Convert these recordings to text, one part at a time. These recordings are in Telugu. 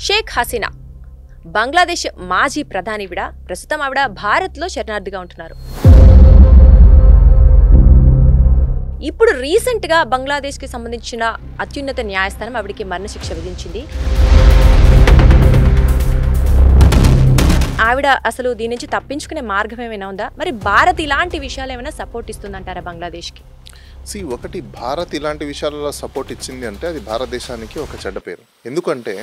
షేక్ హసీనా బంగ్లాదేశ్ మాజీ ప్రధానివిడ ప్రస్తుతం ఆవిడ భారత్లో శరణార్థిగా ఉంటున్నారు. ఇప్పుడు రీసెంట్గా బంగ్లాదేశ్కి సంబంధించిన అత్యున్నత న్యాయస్థానం ఆవిడికి మరణశిక్ష విధించింది. ఆవిడ అసలు దీని నుంచి తప్పించుకునే మార్గం ఏమైనా ఉందా? మరి భారత్ ఇలాంటి విషయాలు ఏమైనా సపోర్ట్ ఇస్తుందంటారా బంగ్లాదేశ్కి? ఒకటి భారత్ ఇలాంటి విషయాలలో సపోర్ట్ ఇచ్చింది అంటే అది భారతదేశానికి ఒక చెడ్డ పేరు. ఎందుకంటే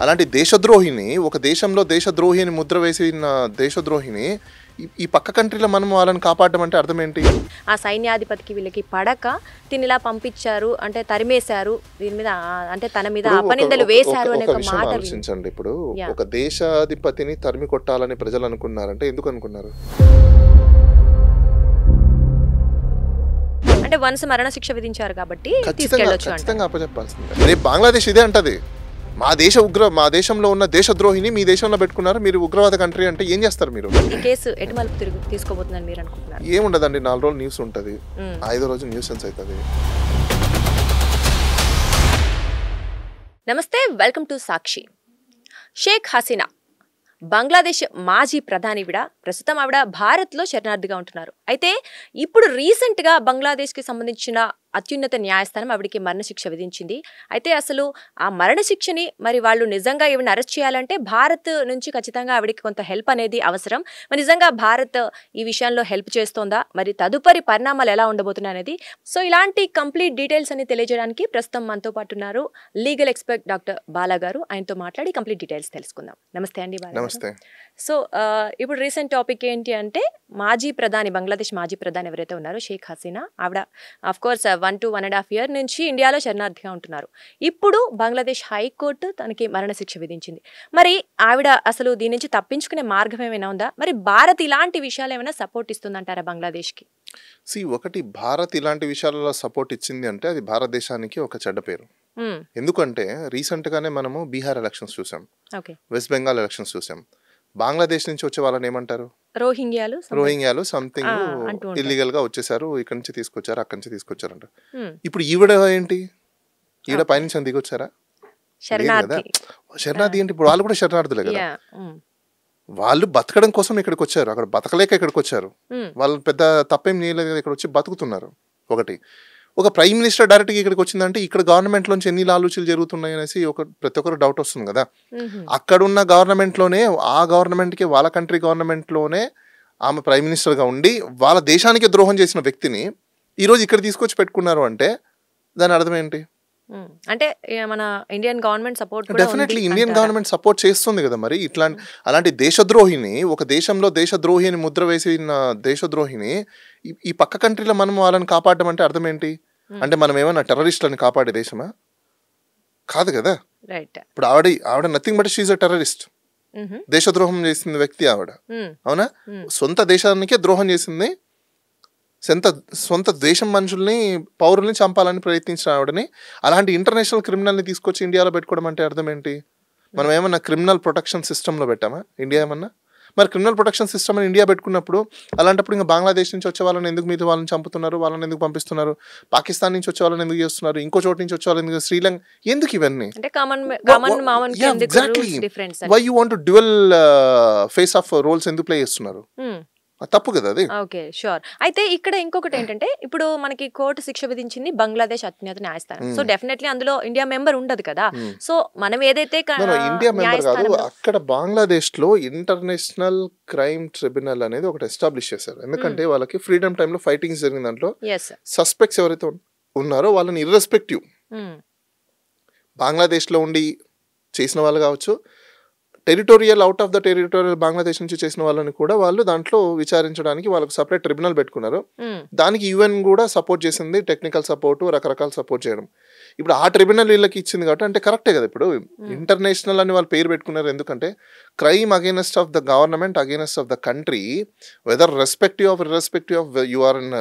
అలాంటి దేశద్రోహిని, ఒక దేశంలో దేశద్రోహి అని ముద్ర వేసిన దేశద్రోహిని ఈ పక్క కంట్రీలో మనం వాళ్ళని కాపాడడం అంటే అర్థం ఏంటి? ఆ సైన్యాధిపతికి వీళ్ళకి పడక తినిలా పంపించారు అంటే తరిమేశారు, దీని మీద అంటే తన మీద అపనిందలు వేశారు అనే ఒక మాట ఆలోచించండి. ఇప్పుడు ఒక దేశాధిపతిని తరిమి కొట్టాలని ప్రజలు అనుకున్నారంటే ఎందుకు అనుకున్నారు? అంటే వన్స్ మరణశిక్ష విధించారు కాబట్టి ఖచ్చితంగా అప్పచెప్పాల్సిందే. రేపు బంగ్లాదేశ్ ఇదే అంటది, మా దేశంలో ఉన్న దేశద్రోహిని మీ దేశంలో పెట్టుకున్నారు, మీరు ఉగ్రవాద కంట్రీ అంటే ఏం చేస్తారు మీరు? ఈ కేసు ఎటు మలుపు తీసుకోబోతుందని మీరు అనుకుంటున్నారు? ఏముండదండి, 4 రోజులు న్యూస్ ఉంటుంది, 5వ రోజు న్యూసెన్స్ అవుతుంది. నమస్తే, వెల్కమ్ టు సాక్షి. షేక్ హసీనా బంగ్లాదేశ్ మాజీ ప్రధానివిడ ప్రస్తుతం ఆవిడ భారత్లో శరణార్థిగా ఉంటున్నారు. అయితే ఇప్పుడు రీసెంట్గా బంగ్లాదేశ్కి సంబంధించిన అత్యున్నత న్యాయస్థానం ఆవిడికి మరణశిక్ష విధించింది. అయితే అసలు ఆ మరణశిక్షని మరి వాళ్ళు నిజంగా ఈవిని అరెస్ట్ చేయాలంటే భారత్ నుంచి ఖచ్చితంగా ఆవిడికి కొంత హెల్ప్ అనేది అవసరం. మరి నిజంగా భారత్ ఈ విషయంలో హెల్ప్ చేస్తోందా, మరి తదుపరి పరిణామాలు ఎలా ఉండబోతున్నాయి అనేది, సో ఇలాంటి కంప్లీట్ డీటెయిల్స్ అని తెలియజేయడానికి ప్రస్తుతం మనతో పాటు ఉన్నారు లీగల్ ఎక్స్పర్ట్ డాక్టర్ బాలా గారు. ఆయనతో మాట్లాడి కంప్లీట్ డీటెయిల్స్ తెలుసుకుందాం. నమస్తే అండి బాలా. నమస్తే. సో ఇప్పుడు రీసెంట్ టాపిక్ ఏంటి అంటే బంగ్లాదేశ్ మాజీ ప్రధాని ఎవరైతే ఉన్నారో షేక్ హసీనా, ఆవిడ ఆఫ్ కోర్స్ 1 to 1.5 years నుంచి ఇండియాలో శరణార్థిగా ఉంటున్నారు. ఇప్పుడు బంగ్లాదేశ్ హైకోర్టు తనకి మరణశిక్ష విధించింది. మరి ఆవిడ అసలు దీని నుంచి తప్పించుకునే మార్గం ఏమైనా ఉందా? మరి భారత్ ఇలాంటి విషయాలు ఏమైనా సపోర్ట్ ఇస్తుందంటారా బంగ్లాదేశ్కి? ఒకటి భారత్ ఇలాంటి విషయాలలో సపోర్ట్ ఇచ్చింది అంటే అది భారతదేశానికి ఒక చెడ్డ పేరు. ఎందుకంటే రీసెంట్ గానే మనము బీహార్ ఎలక్షన్స్ చూసాం, వెస్ట్ బెంగాల్ ఎలక్షన్స్ చూసాం. బంగ్లాదేశ్ నుంచి వచ్చే వాళ్ళని ఏమంటారు? రోహింగ్యాలు సంథింగ్ ఇల్లీగల్ గా వచ్చేసారు, ఇక్కడ నుంచి తీసుకొచ్చారు, అక్కడి నుంచి తీసుకొచ్చారంట. ఇప్పుడు ఈవిడ ఏంటి, ఈవిడ పైనుంచి దిగొచ్చారా? శరణార్థి ఏంటి? ఇప్పుడు వాళ్ళు కూడా శరణార్థులే కదా. వాళ్ళు బతకడం కోసం ఇక్కడికి వచ్చారు, అక్కడ బతకలేక ఇక్కడికి వచ్చారు. వాళ్ళు పెద్ద తప్పేం చేయలేదు, ఇక్కడ వచ్చి బతుకుతున్నారు. ఒక ప్రైమ్ మినిస్టర్ డైరెక్ట్గా ఇక్కడికి వచ్చిందంటే ఇక్కడ గవర్నమెంట్ లోంచి ఎన్ని లాలూచీలు జరుగుతున్నాయి అనేసి ప్రతి ఒక్కరు డౌట్ వస్తుంది కదా. అక్కడున్న గవర్నమెంట్లోనే, ఆ గవర్నమెంట్కి, వాళ్ళ కంట్రీ గవర్నమెంట్లోనే ఆమె ప్రైమ్ మినిస్టర్గా ఉండి వాళ్ళ దేశానికి ద్రోహం చేసిన వ్యక్తిని ఈరోజు ఇక్కడ తీసుకొచ్చి పెట్టుకున్నారు అంటే దాని అర్థం ఏంటి? అంటే మన Indian government support definitely Indian government support చేస్తుంది కదా. మరి అలాంటి దేశద్రోహిని, ఒక దేశంలో దేశద్రోహి అని ముద్ర వేసిన దేశద్రోహిని ఈ పక్క కంట్రీలో మనం వాళ్ళని కాపాడడం అంటే అర్థం ఏంటి? అంటే మనం ఏమన్నా టెర్రరిస్టులని కాపాడే దేశమా? కాదు కదా. ఇప్పుడు ఆవిడ nothing but she is a terrorist. దేశద్రోహం చేసిన వ్యక్తి ఆవిడ, అవునా? సొంత దేశానికే ద్రోహం చేసింది, సొంత దేశం మనుషుల్ని, పౌరుల్ని చంపాలని ప్రయత్నించిన ఆవిడని, అలాంటి ఇంటర్నేషనల్ క్రిమినల్ని తీసుకొచ్చి ఇండియాలో పెట్టుకోవడం అంటే అర్థం ఏంటి? మనం ఏమన్నా క్రిమినల్ ప్రొటెక్షన్ సిస్టంలో పెట్టామా ఇండియా ఏమన్నా? మరి క్రిమినల్ ప్రొటెక్షన్ సిస్టమ్ అని ఇండియా పెట్టుకున్నప్పుడు అలాంటప్పుడు ఇంకా బంగ్లాదేశ్ నుంచి వచ్చే వాళ్ళని ఎందుకు మీద వాళ్ళని చంపుతున్నారు, వాళ్ళని ఎందుకు పంపిస్తున్నారు? పాకిస్తాన్ నుంచి వచ్చే వాళ్ళని ఎందుకు చేస్తున్నారు? ఇంకో చోటు నుంచి వచ్చే వాళ్ళని ఎందుకు? శ్రీలంక ఎందుకు ఇవన్నీ? Why you want to dual face of roles ఎందుకు ప్లే చేస్తున్నారు? తప్పు కదా అది. Okay, sure. అయితే ఇక్కడ ఇంకొకటి ఏంటంటే, ఇప్పుడు మనకి కోర్టు శిక్ష విధించింది బంగ్లాదేశ్ అత్యున్నత న్యాయస్థానం. సో డెఫినెట్లీ అందులో ఇండియా మెంబర్ ఉండదు కదా. సో మనం ఏదైతే ఇండియా మెంబర్ కాదు, అక్కడ బంగ్లాదేశ్ లో ఇంటర్నేషనల్ క్రైమ్ ట్రిబ్యునల్ అనేది ఒకటి ఎస్టాబ్లిష్ చేశారు. ఎందుకంటే వాళ్ళకి ఫ్రీడమ్ టైమ్ లో ఫైటింగ్స్ జరిగిన దాంట్లో సస్పెక్ట్స్ ఎవరైతే ఉన్నారో వాళ్ళని ఇర్రెస్పెక్టివ్, బంగ్లాదేశ్ లో ఉండి చేసిన వాళ్ళు కావచ్చు, territorial out of the territorial Bangladesh నుంచి చేసిన వాళ్ళని కూడా వాళ్ళు దాంట్లో విచారించడానికి వాళ్ళకు సపరేట్ ట్రిబ్యునల్ పెట్టుకున్నారు. దానికి యుఎన్ కూడా సపోర్ట్ చేసింది, టెక్నికల్ సపోర్ట్, రకరకాల సపోర్ట్ చేయడం. ఇప్పుడు ఆ ట్రిబ్యునల్ వీళ్ళకి ఇచ్చింది కాబట్టి అంటే కరెక్టే కదా. ఇప్పుడు ఇంటర్నేషనల్ అని వాళ్ళు పేరు పెట్టుకున్నారు ఎందుకంటే crime against of the government, against of the country, whether respective of you are in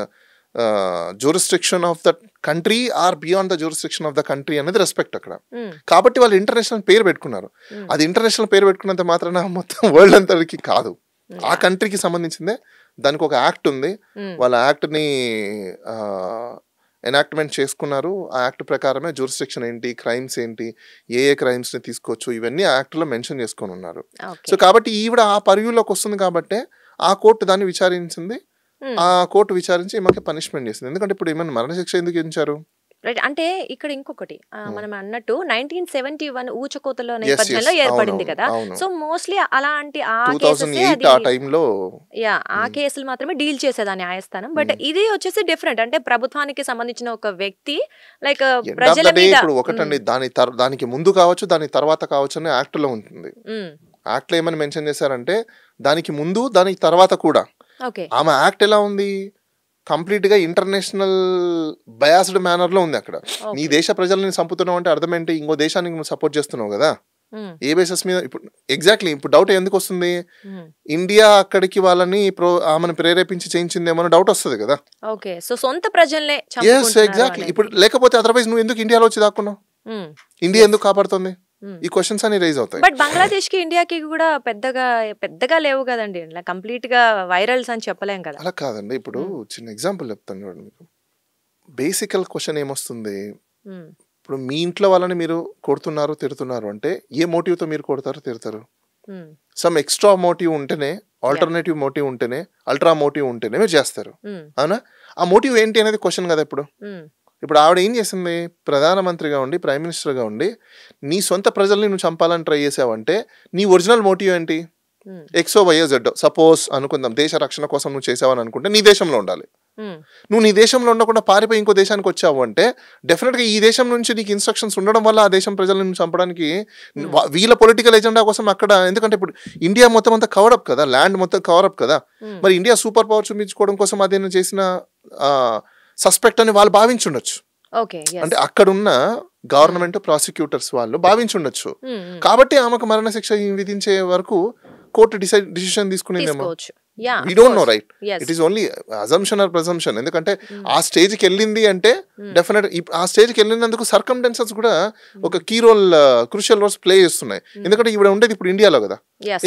jurisdiction of the country or beyond the jurisdiction of the country అనేది రెస్పెక్ట్ అక్కడ. కాబట్టి వాళ్ళు ఇంటర్నేషనల్ పేరు పెట్టుకున్నారు. అది ఇంటర్నేషనల్ పేరు పెట్టుకున్నంత మాత్రాన మొత్తం వరల్డ్ అంతరికి కాదు, ఆ కంట్రీకి సంబంధించిందే. దానికి ఒక యాక్ట్ ఉంది, వాళ్ళ యాక్ట్ని ఎనాక్ట్మెంట్ చేసుకున్నారు. ఆ యాక్ట్ ప్రకారమే జ్యూరిస్డిక్షన్ ఏంటి, క్రైమ్స్ ఏంటి, ఏ క్రైమ్స్ని తీసుకోవచ్చు, ఇవన్నీ ఆ యాక్ట్లో మెన్షన్ చేసుకొని ఉన్నారు. సో కాబట్టి ఈవిడ ఆ పరివ్యూలోకి వస్తుంది కాబట్టి ఆ కోర్టు దాన్ని విచారించింది. ఆ కోర్టు విచారించి ఈమెకి పనిష్మెంట్ చేసింది. ఎందుకంటే ఇప్పుడు ఏమైనా మరణశిక్ష ఎందుకు విధించారు? రైట్. అంటే ఇక్కడ ఇంకొకటి మనం అన్నట్టు 1971 ఊచకోతల నేపథ్యంలో ఏర్పడింది కదా. సో మోస్ట్లీ అలాంటి ఆ టైంలో ఆ కేసులు మాత్రమే డీల్ చేసేది ఆ న్యాయస్థానం. బట్ ఇది వచ్చేసి డిఫరెంట్. అంటే ప్రభుత్వానికి సంబంధించిన ఒక వ్యక్తి లైక్ ప్రజల మీద ఒకటండి, దానికి ముందు కావచ్చు దాని తర్వాత కావచ్చు అని యాక్ట్ లో ఉంటుంది. యాక్ట్ లో ఏమని మెన్షన్ చేశారంటే దానికి ముందు దానికి తర్వాత కూడా. ఆమె యాక్ట్ ఎలా ఉంది, కంప్లీట్ గా ఇంటర్నేషనల్ బయాస్డ్ మేనర్ లో ఉంది. అక్కడ నీ దేశ ప్రజల్ని చంపుతున్నావు అంటే అర్థం ఏంటి, ఇంకో దేశానికి నువ్వు సపోర్ట్ చేస్తున్నావు కదా. ఏ బేసిస్ మీద? ఇప్పుడు ఎగ్జాక్ట్లీ ఇప్పుడు డౌట్ ఎందుకు వస్తుంది, ఇండియా అక్కడికి వాళ్ళని ఆమెను ప్రేరేపించి చేయించిందేమో డౌట్ వస్తుంది కదా. ఓకే, సో సొంత ప్రజల్నే ఎగ్జాక్ట్లీ. ఇప్పుడు లేకపోతే అదర్వైజ్ నువ్వు ఎందుకు ఇండియాలో వచ్చి దాక్కున్నావు, ఇండియా ఎందుకు కాపాడుతుంది, ఈ క్వశ్చన్స్ అని రైజ్ అవుతాయి. బట్ బంగ్లాదేశ్ కి ఇండియాకి కూడా పెద్దగా లేవు కదండి, కంప్లీట్ గా వైరల్స్ అని చెప్పలేం కదా. అలా కాదండి, ఇప్పుడు చిన్న ఎగ్జాంపుల్ చెప్తాను చూడండి మీకు. బేసికల్ క్వశ్చన్ ఏమొస్తుంది, ఇప్పుడు మీ ఇంట్లో వాళ్ళని మీరు కొడుతున్నారు తిడుతున్నారు అంటే ఏ మోటివ్తో మీరు కొడతారు తిడతారు? సమ్ ఎక్స్ట్రా మోటివ్ ఉంటేనే, ఆల్టర్నేటివ్ మోటివ్ ఉంటేనే, అల్ట్రా మోటివ్ ఉంటేనే మీరు చేస్తారు, అవునా? ఆ మోటివ్ ఏంటి అనేది క్వశ్చన్ కదా. ఇప్పుడు ఆవిడ ఏం చేసింది, ప్రధానమంత్రిగా ఉండి ప్రైమ్ మినిస్టర్గా ఉండి నీ సొంత ప్రజల్ని నువ్వు చంపాలని ట్రై చేసావంటే నీ ఒరిజినల్ మోటివ్ ఏంటి? ఎక్సో వైయో జెడ్ సపోజ్ అనుకుందాం, దేశ రక్షణ కోసం నువ్వు చేసావని అనుకుంటే నీ దేశంలో ఉండాలి. నువ్వు నీ దేశంలో ఉండకుండా పారిపోయి ఇంకో దేశానికి వచ్చావు అంటే డెఫినెట్గా ఈ దేశం నుంచి నీకు ఇన్స్ట్రక్షన్స్ ఉండడం వల్ల ఆ దేశం ప్రజలను చంపడానికి వీళ్ళ పొలిటికల్ ఎజెండా కోసం అక్కడ. ఎందుకంటే ఇప్పుడు ఇండియా మొత్తం అంతా కవరప్ కదా, ల్యాండ్ మొత్తం కవరప్ కదా. మరి ఇండియా సూపర్ పవర్ చూపించుకోవడం కోసం అదేనా చేసిన సస్పెక్ట్ అని వాళ్ళు భావించుండొచ్చు. అంటే అక్కడున్న గవర్నమెంట్ ప్రాసిక్యూటర్స్ వాళ్ళు భావించుండొచ్చు. కాబట్టి ఆమెకు మరణశిక్ష విధించే వరకు కోర్టు డిసిషన్ తీసుకునేదేమో. We don't know, right? It is only assumption or presumption. ఎందుకంటే ఆ స్టేజ్కి వెళ్ళింది అంటే డెఫినెట్ ఆ స్టేజ్కి వెళ్ళినందుకు సర్కమ్స్టాన్సెస్ కూడా ఒక key role, crucial roles play చేస్తున్నాయి. ఎందుకంటే ఇవిడ ఉండేది ఇప్పుడు ఇండియాలో కదా.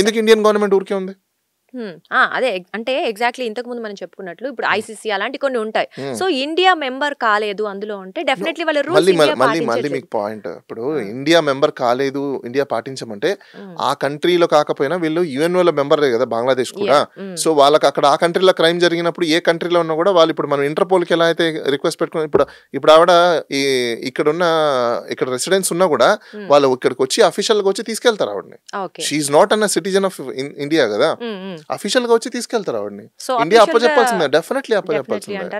ఎందుకు ఇండియన్ గవర్నమెంట్ ఊరికే ఉంది? అదే అంటే ఎగ్జాక్ట్లీ ఇంతకు ముందు మనం చెప్పుకున్నట్లు ఇప్పుడు ఐసీసీ అలాంటి కొన్ని ఉంటాయి. సో ఇండియా మెంబర్ కాలేదు అందులో అంటే డెఫినెట్లీ వాళ్ళ రూల్స్ మళ్ళీ మీకు పాయింట్, ఇప్పుడు ఇండియా మెంబర్ కాలేదు, ఇండియా పాటించమంటే ఆ కంట్రీలో కాకపోయినా వీళ్ళు యుఎన్ఓ లో మెంబర్ కదా బంగ్లాదేశ్ కూడా. సో వాళ్ళకి అక్కడ ఆ కంట్రీలో క్రైమ్ జరిగినప్పుడు ఏ కంట్రీలో ఉన్నా కూడా వాళ్ళు ఇప్పుడు మనం ఇంటర్పోల్కి ఎలా అయితే రిక్వెస్ట్ పెట్టుకుని ఇప్పుడు ఆవిడ ఇక్కడ రెసిడెన్స్ ఉన్నా కూడా వాళ్ళు ఇక్కడికి వచ్చి అఫీషియల్ గా వచ్చి తీసుకెళ్తారు ఆవిడని. She not an citizen of India కదా, అఫీషియల్ గా వచ్చి తీసుకెళ్తారు ఆవిడని. ఇండియా అప్పచెప్పాల్సిందే, డెఫినెట్లీ అప్పచెప్పాల్సిందే.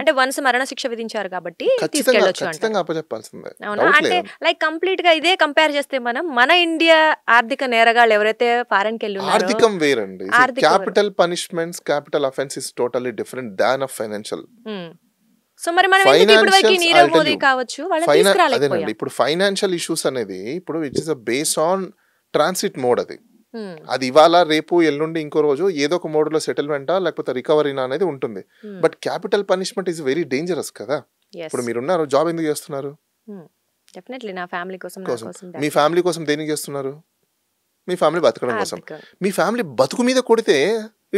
అంటే వన్స్ మరణ శిక్ష విధించారు కాబట్టి ఖచ్చితంగా అప్పచెప్పాల్సిందే. అంటే లైక్ కంప్లీట్ గా ఇదే కంపేర్ చేస్తే మన ఇండియా ఆర్థిక నేరగాళ్ళు ఎవరైతే ఫారెన్ కి వెళ్ళి ఆర్థికం వేరండి. Capital punishments, capital offence is totally different than of financial. So మరి మనం ఇప్పటివరకు నీరవ్ మోదీ కావచ్చు వాళ్ళని తీసుకురాలేకపోయాం. ఇప్పుడు ఫైనాన్షియల్ ఇష్యూస్ అనేది ఇప్పుడు it is base on transit mode. అది ఇవాళ రేపు ఎల్లుండి ఇంకో రోజు ఏదో ఒక మోడ్ లో సెటిల్మెంటా లేకపోతే రికవరీనా అనేది ఉంటుంది. But capital punishment is very dangerous కదా. ఇప్పుడు మీరున్నారు, జాబ్ ఎందుకు చేస్తున్నారు? మీ ఫ్యామిలీ కోసం దేనికి చేస్తున్నారు? మీ ఫ్యామిలీ బతకడం కోసం. మీ ఫ్యామిలీ బతుకు మీద కొడితే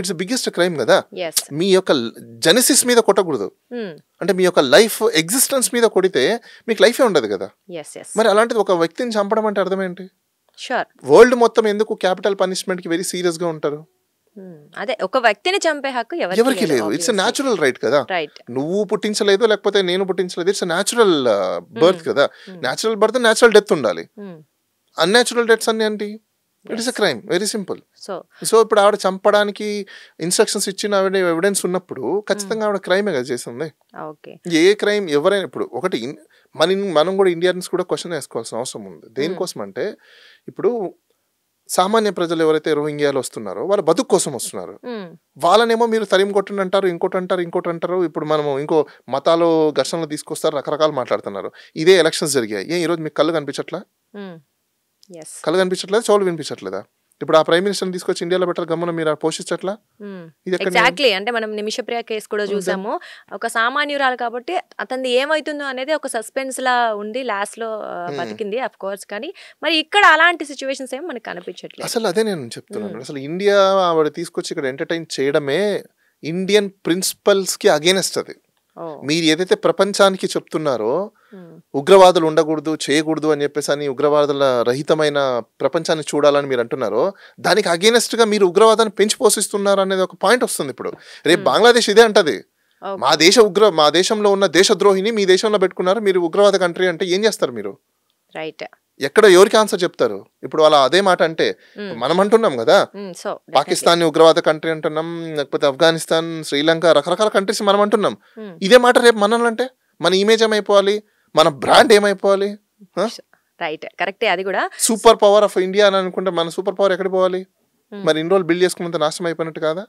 ఇట్స్ బిగ్గెస్ట్ క్రైమ్ కదా. మీ యొక్క జెనసిస్ మీద కొట్టకూడదు, అంటే మీ యొక్క లైఫ్ ఎగ్జిస్టెన్స్ మీద కొడితే మీకు లైఫే ఉండదు కదా. మరి అలాంటిది ఒక వ్యక్తిని చంపడం అంటే అర్థం ఏంటి? వరల్డ్ మొత్తం ఎందుకు క్యాపిటల్ పనిష్మెంట్ కి వెరీ సీరియస్ గా ఉంటారు? అదే ఒక వ్యక్తిని చంపే హక్కు ఎవరికి లేదు. ఇట్స్ న్యాచురల్ రైట్ కదా. నువ్వు పుట్టించలేదు లేకపోతే నేను పుట్టించలేదు, ఇట్స్ న్యాచురల్ బర్త్ కదా. న్యాచురల్ బర్త్, న్యాచురల్ డెత్ ఉండాలి. అన్యాచురల్ డెత్స్ అన్ని ఏంటి? It is a crime, very simple. So ఇప్పుడు ఆవిడ చంపడానికి ఇన్స్ట్రక్షన్స్ ఇచ్చిన ఆవిడ ఎవిడెన్స్ ఉన్నప్పుడు ఖచ్చితంగా ఆవిడ క్రైమే కదా చేసింది. ఏ క్రైమ్ ఎవరైనా ఇప్పుడు ఒకటి మనం కూడా ఇండియన్స్ కూడా క్వశ్చన్ వేసుకోవాల్సిన అవసరం ఉంది. దేనికోసం అంటే ఇప్పుడు సామాన్య ప్రజలు ఎవరైతే రోహింగ్యాలు వస్తున్నారో వాళ్ళ బతుకు కోసం వస్తున్నారు. వాళ్ళనేమో మీరు తరిమి కొట్టండి అంటారు, ఇంకోటి అంటారు. ఇప్పుడు మనము ఇంకో మతాలు ఘర్షణలు తీసుకొస్తారు, రకరకాలు మాట్లాడుతున్నారు. ఇదే ఎలక్షన్స్ జరిగాయి. ఈరోజు మీకు కళ్ళు కనిపించట్లా? కళ్ళు కనిపించట్లేదు, చెవులు వినిపించట్లేదా? ఇప్పుడు ఆ ప్రైమ్ మినిస్టర్ తీసుకొచ్చి ఇండియాలో బెటర్ గమ్మున మీరు పోషించట్లా? ఎగ్జాక్ట్లీ. అంటే మనం నిమిషప్రియ కేసు కూడా చూసాము. ఒక సామాన్యురాలు కాబట్టి అతనిది ఏమైతుందో అనేది ఒక సస్పెన్స్ లా ఉంది, లాస్ట్ లో బతికింది అఫ్ కోర్స్. కానీ మరి ఇక్కడ అలాంటి సిచ్యువేషన్స్ ఏమో మనకి కనిపించట్లేదు. అసలు అదే నేను చెప్తున్నాను. అసలు ఇండియా ఆవిడ తీసుకొచ్చి ఇక్కడ ఎంటర్టైన్ చేయడమే ఇండియన్ ప్రిన్సిపల్స్ కి అగేనెస్ట్. అది ఓ మీరు ఏదైతే ప్రపంచానికి చెప్తున్నారో ఉమ్, ఉగ్రవాదులు ఉండకూడదు చేయకూడదు అని చెప్పేసి అని ఉగ్రవాదుల రహితమైన ప్రపంచాన్ని చూడాలని మీరు అంటున్నారో దానికి అగేనెస్ట్ గా మీరు ఉగ్రవాదాన్ని పెంచి పోషిస్తున్నారు అనేది ఒక పాయింట్ వస్తుంది ఇప్పుడు. రేపు బంగ్లాదేశ్ ఇదే అంటది, ఓకే మా దేశంలో ఉన్న దేశద్రోహిని మీ దేశంలో పెట్టుకున్నారు, మీరు ఉగ్రవాద కంట్రీ అంటే ఏం చేస్తారు మీరు? రైట్. ఎక్కడ ఎవరికి ఆన్సర్ చెప్తారు? ఇప్పుడు వాళ్ళ అదే మాట అంటే మనం అంటున్నాం కదా, సో పాకిస్తాన్ ని ఉగ్రవాద కంట్రీ అంటున్నాం, లేకపోతే ఆఫ్ఘనిస్తాన్, శ్రీలంక, రకరకాల కంట్రీస్ మనం అంటున్నాం. ఇదే మాట రేపు మనల్ని అంటే మన ఇమేజ్ ఏమైపోవాలి, మన బ్రాండ్ ఏమైపోవాలి? రైట్, కరెక్టే అది కూడా. సూపర్ పవర్ ఆఫ్ ఇండియా అని అనుకుంటే మన సూపర్ పవర్ ఎక్కడ పోవాలి? మరి ఇన్ని రోజులు బిల్డ్ చేసుకున్నంత నాశనం అయిపోయినట్టు కాదా?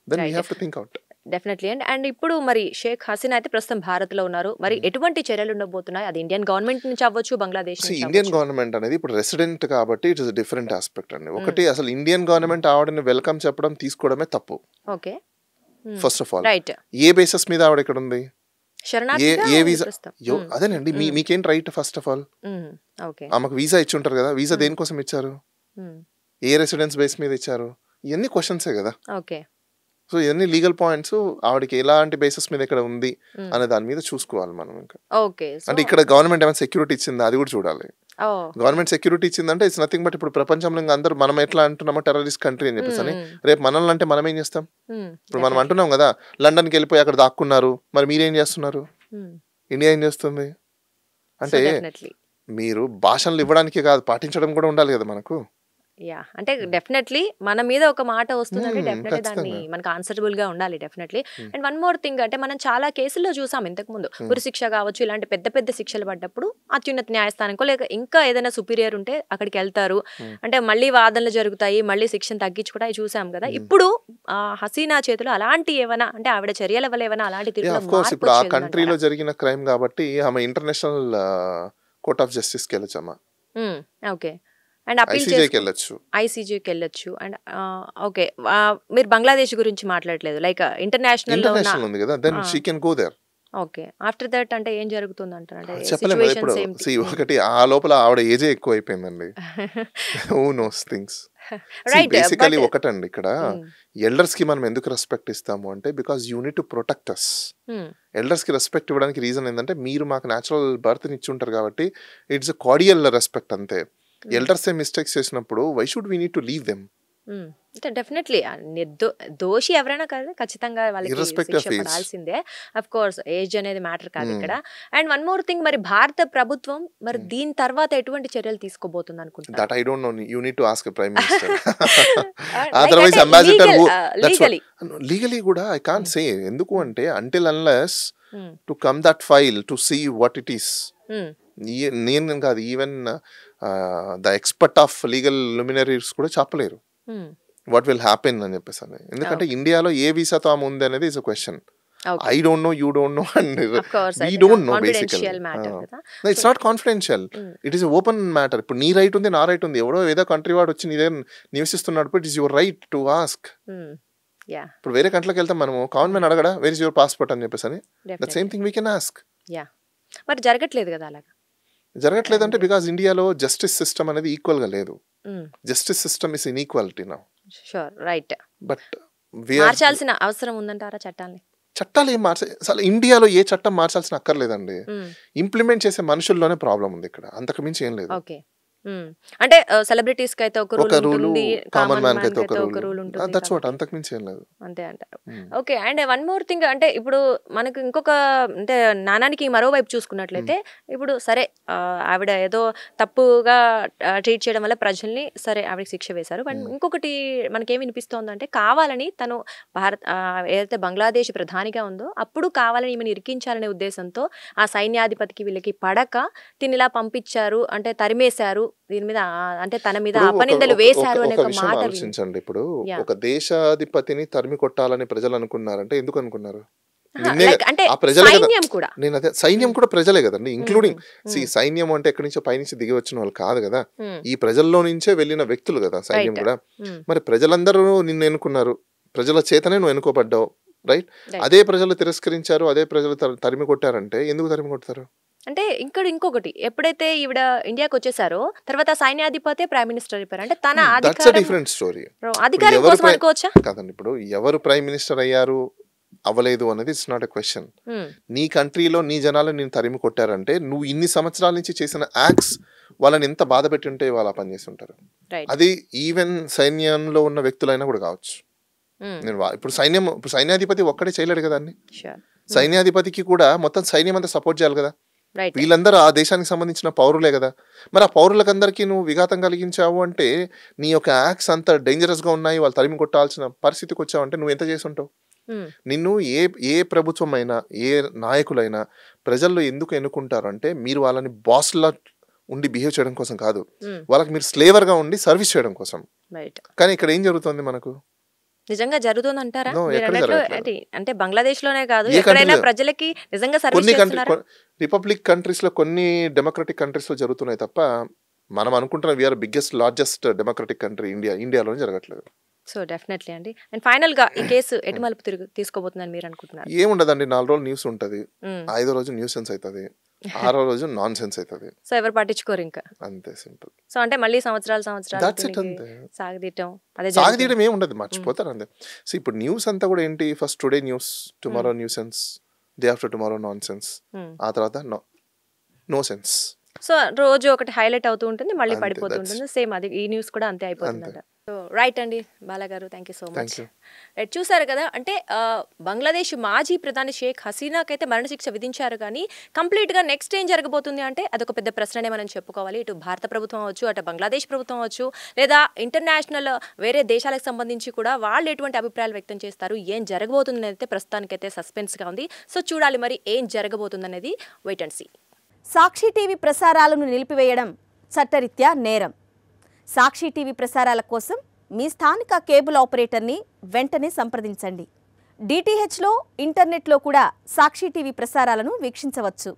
Then we have to think out. Definitely. And ఇప్పుడు మరి షేక్ హసీనా అయితే ప్రస్తుతం భారత్లో ఉన్నారు. మరి ఎటువంటి చర్యలు ఉండబోతున్నాయి? అది ఇండియన్ గవర్నమెంట్ నుంచి అవ్వచ్చు, బంగ్లాదేశ్ నుంచి ఇండియన్ గవర్నమెంట్ అనేది ఇప్పుడు రెసిడెంట్ కాబట్టి ఇట్ ఇస్ డిఫరెంట్ ఆస్పెక్ట్ అండి. ఒకటి అసలు ఇండియన్ గవర్నమెంట్ ఆవిడని వెల్కమ్ చెప్పడం తీసుకోవడమే తప్పు. Okay, first of all right. A basis మీద ఆవిడ ఇక్కడ ఉంది? ఏ వీసా? అదేనండి, మీకేంటి రైట్? ఫస్ట్ ఆఫ్ ఆల్ ఆమెకు వీసా ఇచ్చి ఉంటారు కదా, వీసా దేనికోసం ఇచ్చారు? ఏ రెసిడెన్స్ బేస్ మీద ఇచ్చారు? ఇవన్నీ క్వశ్చన్సే కదా. ఓకే, సో ఇవన్నీ లీగల్ పాయింట్స్. ఆవిడకి ఎలాంటి బేసిస్ మీద ఇక్కడ ఉంది అనే దాని మీద చూసుకోవాలి మనం. ఇంకా ఓకే, అంటే ఇక్కడ గవర్నమెంట్ ఏమైనా సెక్యూరిటీ ఇచ్చిందా అది కూడా చూడాలి. గవర్నమెంట్ సెక్యూరిటీ ఇచ్చిందంటే ఇట్స్ నథింగ్ బట్ ఇప్పుడు ప్రపంచంలో ఇంకా అందరూ మనం ఎట్లా అంటున్నామో టెర్రరిస్ట్ కంట్రీ అని చెప్పేసి అని, రేపు మనల్ని అంటే మనం ఏం చేస్తాం? ఇప్పుడు మనం అంటున్నాం కదా లండన్కి వెళ్ళిపోయి అక్కడ దాక్కున్నారు, మరి మీరేం చేస్తున్నారు? ఇండియా ఏం చేస్తుంది? అంటే మీరు భాషలు ఇవ్వడానికి కాదు, పాటించడం కూడా ఉండాలి కదా మనకు. యా, అంటే డెఫినెట్లీ మన మీద ఒక మాట వస్తుందంటే డెఫినెట్లీ దాన్ని మనకు ఆన్సరబుల్ గా ఉండాలి definitely. And one more thing, అంటే మనం చాలా కేసుల్లో చూసాం ఇంతకు ముందు, ఉరి శిక్ష కావచ్చు, ఇలాంటి పెద్ద పెద్ద శిక్షలు పడ్డప్పుడు అత్యున్నత న్యాయస్థానంకో లేక ఇంకా ఏదైనా సుపీరియర్ ఉంటే అక్కడికి వెళ్తారు, అంటే మళ్ళీ వాదనలు జరుగుతాయి, మళ్ళీ శిక్షను తగ్గించుకోవడం చూసాం కదా. ఇప్పుడు హసీనా చేతిలో అలాంటి ఏమైనా, అంటే ఆవిడ చర్యల వల్ల ఏమైనా అలాంటి ఇప్పుడు ఆ కంట్రీలో జరిగిన క్రైమ్ కాబట్టి ఆమె ఇంటర్నేషనల్ కోర్ట్ ఆఫ్ జస్టిస్ కి వెళ్ళొచ్చమ్మా. ఓకే, అండ్ ఐసీజీకి వెళ్ళొచ్చు. అండ్ ఓకే, మీరు బంగ్లాదేశ్ గురించి మాట్లాడలేదు, లైక్ ఇంటర్నేషనల్ ఉంది కదా, then she can go there. Okay, after that అంటే ఏం జరుగుతుంది అంటారు? అంటే చెప్పలేము ఇప్పుడు. ఒకటి ఆ లోపల ఆవిడ ఏజే ఎక్కువ అయిపోయిందండి. Who knows things. బేసికలీ ఒకటండి, ఇక్కడ ఎల్డర్స్ కి మనం ఎందుకు రెస్పెక్ట్ ఇస్తాము అంటే because you need to protect us. Elders కి రెస్పెక్ట్ ఇవ్వడానికి రీజన్ ఏంటంటే మీరు మాకు న్యాచురల్ బర్త్ ఇచ్చి ఉంటారు కాబట్టి ఇట్స్ అ కార్డియల్ రెస్పెక్ట్ అంతే. ఎల్డర్స్ మిస్టేక్స్ చేసినప్పుడు why should we need to leave them? Definitely దోషి ఎవరైనా కదా ఖచ్చితంగా వాళ్ళకి శిక్ష పడాల్సిందే. అఫ్ కోర్స్ ఏజ్ అనేది మ్యాటర్ కాదు ఇక్కడ. అండ్ వన్ మోర్ థింగ్, మరి భారత ప్రభుత్వం మరి దీని తర్వాత ఎటువంటి చర్యలు తీసుకోబోతుంది అనుకుంటున్నారు? That I don't know, you need to ask prime minister. Otherwise ambassador legally కూడా ఐ కాంట్ సే. ఎందుకు అంటే until unless to come that file to see what it is, నేను కాదు even the expert of legal luminaries కూడా చెప్పలేరు వాట్ విల్ హ్యాపెన్ అని చెప్పేసి. ఎందుకంటే ఇండియాలో ఏ వీసాతో ఆమె ఉంది అనేది is a question. I don't know, you don't know, and we don't know basically. No, it's not confidential. It is an open matter. ఇప్పుడు నీ రైట్ ఉంది, నా రైట్ ఉంది. ఎవడో ఏదో కంట్రీ వాడు వచ్చి నీ దగ్గర నివసిస్తున్నాడు, it is your right to ask. ఇప్పుడు వేరే కంట్రీకి వెళ్తాం మనము, కామన్ మ్యాన్ అడగడా వేర్ ఇస్ యువర్ పాస్పోర్ట్ అని చెప్పేసి అని. That same thing we can ask. మరి జరగట్లేదు కదా అలాగా. జరగట్లేదంటే బికాస్ ఇండియాలో జస్టిస్ సిస్టమ్ అనేది ఈక్వల్ గా లేదు. Justice system is inequality now. Sure, right. But మార్చాల్సిన అవసరం ఉందంటారా చట్టాన్ని? చట్టాలు ఏం అసలు ఇండియాలో ఏ చట్టం మార్చాల్సిన అక్కర్లేదండి. ఇంప్లిమెంట్ చేసే మనుషుల్లోనే ప్రాబ్లం ఉంది ఇక్కడ, అంతకు మించి ఏం లేదు. ఓకే, అంటే సెలబ్రిటీస్ కి అయితే ఒక రూల్, కామన్ మ్యాన్ కి అయితే ఒక రూల్ ఉంటుంది. దట్స్ వాట్, అంతకు మించి ఏం లేదు అంతే అంటారు. Okay, and one more thing, అంటే ఇప్పుడు మనకు ఇంకొక, అంటే నాణానికి మరోవైపు చూసుకున్నట్లయితే ఇప్పుడు సరే ఆవిడ ఏదో తప్పుగా ట్రీట్ చేయడం వల్ల ప్రజల్ని సరే ఆవిడకి శిక్ష వేశారు. బట్ ఇంకొకటి మనకేం వినిపిస్తోందంటే కావాలని తను ఏదైతే బంగ్లాదేశ్ ప్రధానిగా ఉందో అప్పుడు కావాలని ఈమెను ఇరికించాలనే ఉద్దేశంతో ఆ సైన్యాధిపతికి వీళ్ళకి పడక తినిలా పంపించారు, అంటే తరిమేశారు, దీని మీద అంటే తన మీద అపనిందలు వేశారు అనే ఒక మాట ఆలోచించండి. ఇప్పుడు ఒక దేశాధిపతిని తరిమి కొట్టాలని ప్రజలు అనుకున్నారంటే ఎందుకు అనుకున్నారు? నేను అదే, సైన్యం కూడా ప్రజలే కదండి, ఇంక్లూడింగ్ సైన్యం అంటే ఎక్కడి నుంచో పైనుంచి దిగి వచ్చిన వాళ్ళు కాదు కదా, ఈ ప్రజల్లో నుంచే వెళ్ళిన వ్యక్తులు కదా సైన్యం కూడా. మరి ప్రజలందరూ నిన్ను ఎన్నుకున్నారు, ప్రజల చేతనే నువ్వు ఎన్నుకోబడ్డావు, రైట్? అదే ప్రజలు తిరస్కరించారు, అదే ప్రజలు తరిమి కొట్టారంటే ఎందుకు తరిమి కొడతారు? అంటే ఇక్కడ ఇంకొకటి, ఎప్పుడైతే ఈవిడ ఇండియాకి వచ్చేసారో తర్వాత సైన్యాధిపతి ప్రైమ్ మినిస్టర్ అయిపోయారు, అంటే తన డిఫరెంట్ స్టోరీ. అధికారం కోసం అనుకోవచ్చా? కాదండి, ఇప్పుడు ఎవరు ప్రైమ్ మినిస్టర్ అయ్యారు అవ్వలేదు అనేది ఇట్స్ నాట్ ఎ క్వశ్చన్. నీ కంట్రీలో నీ జనాలు నేను తరిమి కొట్టారంటే నువ్వు ఇన్ని సంవత్సరాల నుంచి చేసిన యాక్ట్స్ వాళ్ళని ఎంత బాధ పెట్టి ఉంటే వాళ్ళు ఆ పని చేసి ఉంటారు. అది ఈవెన్ సైన్యంలో ఉన్న వ్యక్తులైనా కూడా కావచ్చు. నేను ఇప్పుడు సైన్యాధిపతి ఒక్కడే చేయలేడు కదా అన్ని. సైన్యాధిపతికి కూడా మొత్తం సైన్యం అంతా సపోర్ట్ చేయాలి కదా. వీళ్ళందరూ ఆ దేశానికి సంబంధించిన పౌరులే కదా. మరి ఆ పౌరులకందరికీ నువ్వు విఘాతం కలిగించావు అంటే నీ యొక్క యాక్ట్స్ అంత డేంజరస్గా ఉన్నాయి, వాళ్ళు తరిమి కొట్టాల్సిన పరిస్థితికి వచ్చావంటే నువ్వు ఎంత చేసి ఉంటావు. నిన్ను ఏ ప్రభుత్వం అయినా ఏ నాయకులైనా ప్రజల్లో ఎందుకు ఎన్నుకుంటారు అంటే మీరు వాళ్ళని బాస్లా ఉండి బిహేవ్ చేయడం కోసం కాదు, వాళ్ళకి మీరు స్లేవర్గా ఉండి సర్వీస్ చేయడం కోసం. కానీ ఇక్కడ ఏం జరుగుతుంది మనకు? నిజంగా జరుగుతుంది అంటారా? అంటే బంగ్లాదేశ్ లోనే కాదు, ఎక్కడైనా ప్రజలకి నిజంగా సర్వీస్ చేస్తున్నారా? రిపబ్లిక్ కంట్రీస్ లో కొన్ని డెమోక్రటిక్ కంట్రీస్ లో జరుగుతున్నాయి తప్ప మనం అనుకుంటున్న we are biggest largest democratic country ఇండియాలోనే జరగట్లేదు. సో డెఫినెట్లీ అండి. అండ్ ఫైనల్ గా ఈ కేసు ఎటు మలుపు తీసుకోబోతుందని మీరు అనుకుంటున్నారు? ఏముండదండి, 4 రోజులు న్యూస్ ఉంటది, 5వ రోజు న్యూసెన్స్ అవుతుంది, 6వ రోజు నాన్ సెన్స్ అవుతుంది. సో ఎవరు పట్టించుకోరు ఇంకా, అంతే సింపుల్. సో అంటే మళ్ళీ సంవత్సరాలు సాగదీయడం ఏమి ఉండదు, మర్చిపోతారు అంతే. సో ఇప్పుడు న్యూస్ అంతా కూడా ఏంటి, first today news, tomorrow nuisance, day after tomorrow non sense, ఆ తర్వాత నో సెన్స్. సో రోజు ఒకటి హైలైట్ అవుతూ ఉంటుంది, మళ్ళీ పడిపోతూ ఉంటుంది. సేమ్ అది ఈ న్యూస్ కూడా అంతే అయిపోతుంది. సో రైట్ అండి బాలా గారు, thank you so much. Right, చూసారు కదా, అంటే బంగ్లాదేశ్ మాజీ ప్రధాని షేక్ హసీనాకైతే మరణశిక్ష విధించారు, కానీ కంప్లీట్గా నెక్స్ట్ ఏం జరగబోతుంది అంటే అదొక పెద్ద ప్రశ్ననే మనం చెప్పుకోవాలి. ఇటు భారత ప్రభుత్వం అవచ్చు, అటు బంగ్లాదేశ్ ప్రభుత్వం అవచ్చు, లేదా ఇంటర్నేషనల్ వేరే దేశాలకు సంబంధించి కూడా వాళ్ళు ఎటువంటి అభిప్రాయాలు వ్యక్తం చేస్తారు, ఏం జరగబోతుంది అయితే ప్రస్తుతానికైతే సస్పెన్స్గా ఉంది. సో చూడాలి మరి ఏం జరగబోతుంది అనేది, wait and see. Sakshi TV ప్రసారాలను నిలిపివేయడం చట్టరీత్యా నేరం. సాక్షి టీవీ ప్రసారాల కోసం మీ స్థానిక కేబుల్ ఆపరేటర్ని వెంటనే సంప్రదించండి. డిటిహెచ్లో, ఇంటర్నెట్లో కూడా సాక్షి టీవీ ప్రసారాలను వీక్షించవచ్చు.